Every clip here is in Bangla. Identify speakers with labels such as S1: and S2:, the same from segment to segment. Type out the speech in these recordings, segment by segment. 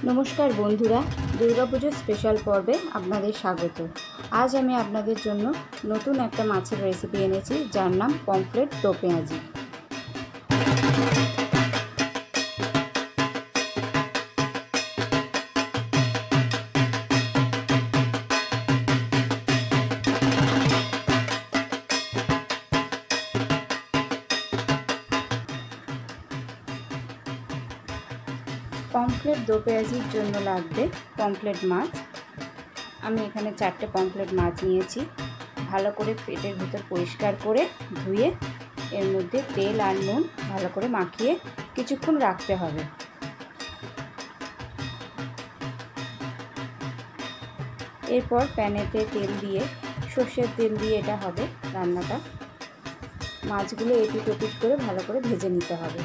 S1: नमस्कार बंधुरा दुर्गापुजोर स्पेशल पर्वे आपनादेर स्वागत। आज आमी आपनादेर जोन्नो नतून एकटा माछेर रेसिपि एनेछि जार नाम पमफ्रेट दो पेঁয়াজি। पमफ्रेट दो पेঁয়াজির জন্য লাগবে পমফ্রেট মাছ। আমি এখানে 4টে পমফ্রেট মাছ নিয়েছি। ভালো করে পেটের ভিতর পরিষ্কার করে ধুয়ে এর মধ্যে তেল আর নুন ভালো করে মাখিয়ে কিছুক্ষণ রাখতে হবে। এরপর প্যানেতে তেল দিয়ে সর্ষের তেল দিয়ে এটা হবে রান্নাটা। মাছগুলো এপিট ওপিট করে ভালো করে ভেজে নিতে হবে।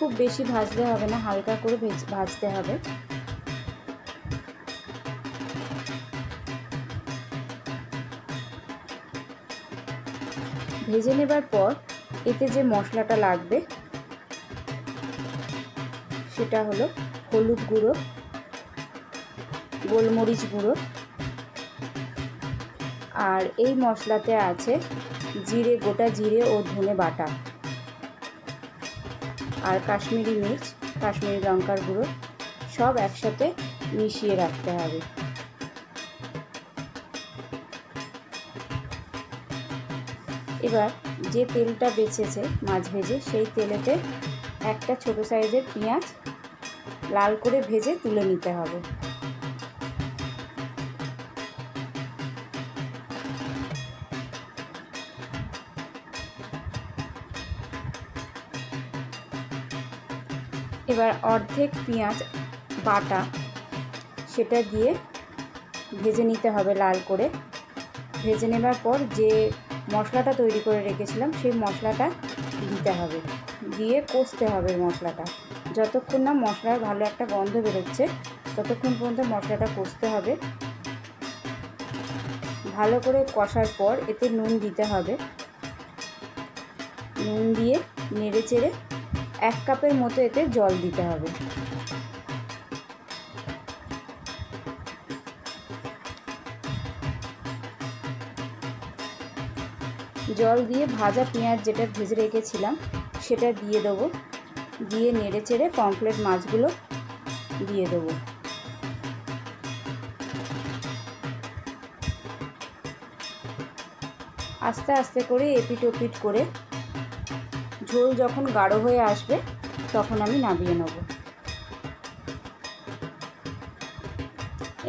S1: খুব বেশি ভাজতে হবে না, হালকা করে ভাজতে হবে। ভেজে নেবার পর এতে যে মশলাটা লাগবে সেটা হলো হলুদ গুঁড়ো, গোলমরিচ গুঁড়ো, আর এই মশলাতে আছে জিরে, গোটা জিরে ও ধনে বাটা, আর কাশ্মীরি মির্চ, কাশ্মীরি লঙ্কার গুঁড়ো সব একসাথে মিশিয়ে রাখতে হবে। এবার যে তেলটা বেঁচেছে মাছ ভেজে সেই তেলেতে একটা ছোট সাইজের পেঁয়াজ লাল করে ভেজে তুলে নিতে হবে। এবার অর্ধেক পেঁয়াজ বাটা সেটা দিয়ে ভেজে নিতে হবে লাল করে। ভেজে নেবার পর যে মশলাটা তৈরি করে রেখেছিলাম সেই মশলাটা দিতে হবে, দিয়ে কষতে হবে মশলাটা। যতক্ষণ না মশলার ভালো একটা গন্ধ বেরোচ্ছে ততক্ষণ পর্যন্ত মশলাটা কষতে হবে। ভালো করে কষার পর এতে নুন দিতে হবে। নুন দিয়ে নেড়ে চেড়ে 1 কাপের মতো এতে জল দিতে হবে। জল দিয়ে ভাজা পেঁয়াজ যেটা ভেজে রেখেছিলাম সেটা দিয়ে দেবো। দিয়ে নেড়ে চেড়ে পমফ্রেট মাছগুলো দিয়ে দেবো। আস্তে আস্তে করে এপিট ওপিট করে ঝোল যখন গাঢ় হয়ে আসবে তখন আমি নামিয়ে নেব।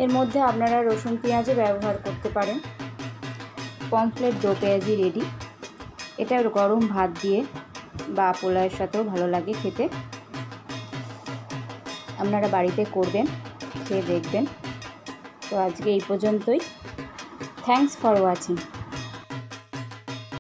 S1: এর মধ্যে আপনারা রসুন পেঁয়াজও ব্যবহার করতে পারেন। পমফ্রেট দো পেঁয়াজি রেডি। এটা গরম ভাত দিয়ে বা পোলাওয়ের সাথেও ভালো লাগে খেতে। আপনারা বাড়িতে করবেন, খেয়ে দেখবেন। তো আজকে এই পর্যন্তই। Thanks for watching.